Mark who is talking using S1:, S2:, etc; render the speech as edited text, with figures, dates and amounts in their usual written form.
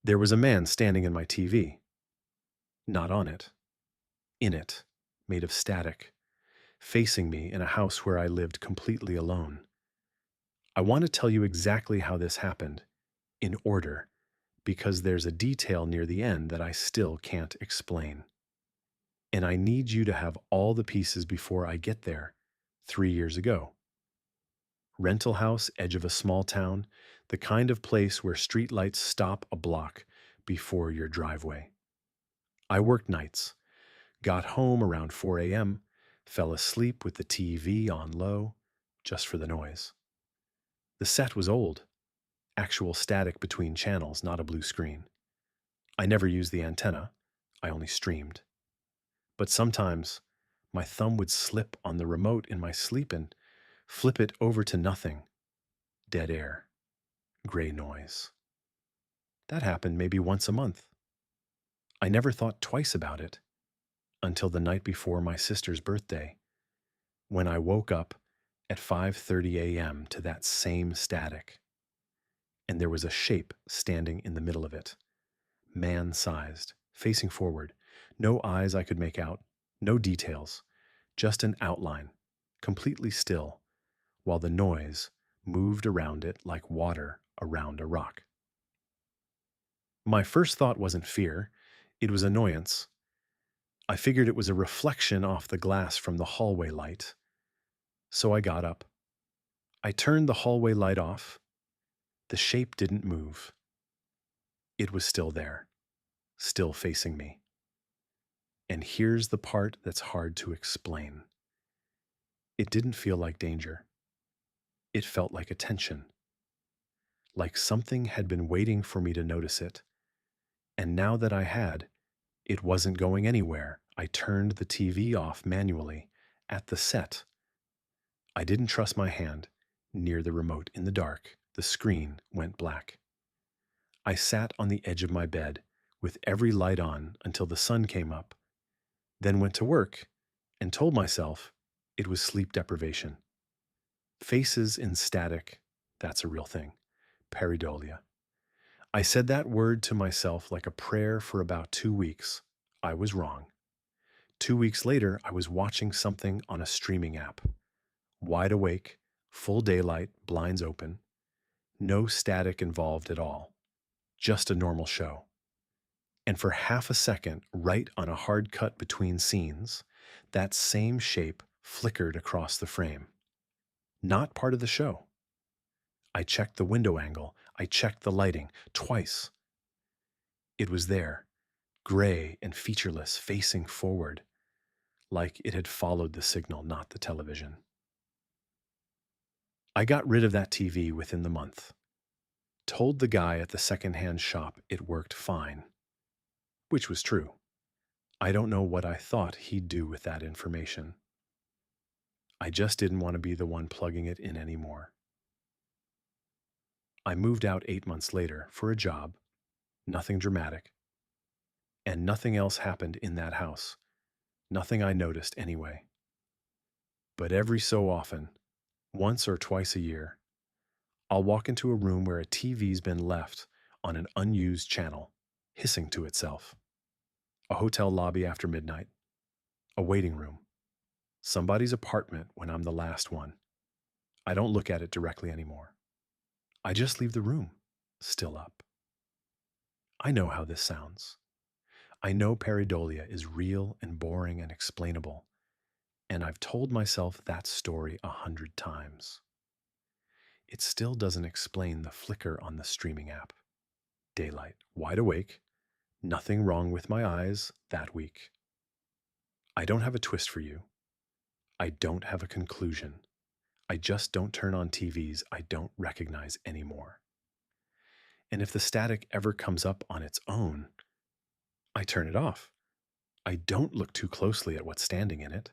S1: There was a man standing in my TV, not on it, in it, made of static, facing me in a house where I lived completely alone. I want to tell you exactly how this happened, in order, because there's a detail near the end that I still can't explain. And I need you to have all the pieces before I get there, 3 years ago. Rental house, edge of a small town, the kind of place where streetlights stop a block before your driveway. I worked nights, got home around 4 a.m., fell asleep with the TV on low, just for the noise. The set was old, actual static between channels, not a blue screen. I never used the antenna, I only streamed. But sometimes my thumb would slip on the remote in my sleep and flip it over to nothing, dead air, gray noise. That happened maybe once a month. I never thought twice about it until the night before my sister's birthday, when I woke up at 5:30 a.m. to that same static, and there was a shape standing in the middle of it, man-sized, facing forward, no eyes I could make out, no details, just an outline, completely still, while the noise moved around it like water around a rock. My first thought wasn't fear, it was annoyance. I figured it was a reflection off the glass from the hallway light. So I got up. I turned the hallway light off. The shape didn't move. It was still there, still facing me. And here's the part that's hard to explain. It didn't feel like danger. It felt like attention. Like something had been waiting for me to notice it. And now that I had, it wasn't going anywhere. I turned the TV off manually, at the set. I didn't trust my hand near the remote in the dark. The screen went black. I sat on the edge of my bed with every light on until the sun came up, then went to work and told myself it was sleep deprivation. Faces in static, that's a real thing. Pareidolia. I said that word to myself like a prayer for about 2 weeks. I was wrong. 2 weeks later, I was watching something on a streaming app. Wide awake, full daylight, blinds open. No static involved at all. Just a normal show. And for half a second, right on a hard cut between scenes, that same shape flickered across the frame. Not part of the show. I checked the window angle. I checked the lighting twice. It was there, gray and featureless, facing forward, like it had followed the signal, not the television. I got rid of that TV within the month. Told the guy at the secondhand shop it worked fine, which was true. I don't know what I thought he'd do with that information. I just didn't want to be the one plugging it in anymore. I moved out 8 months later for a job, nothing dramatic, and nothing else happened in that house. Nothing I noticed anyway. But every so often, once or twice a year, I'll walk into a room where a TV's been left on an unused channel, hissing to itself. A hotel lobby after midnight, a waiting room, somebody's apartment when I'm the last one. I don't look at it directly anymore. I just leave the room, still up. I know how this sounds. I know pareidolia is real and boring and explainable, and I've told myself that story 100 times. It still doesn't explain the flicker on the streaming app. Daylight, wide awake, nothing wrong with my eyes that week. I don't have a twist for you. I don't have a conclusion. I just don't turn on TVs I don't recognize anymore. And if the static ever comes up on its own, I turn it off. I don't look too closely at what's standing in it.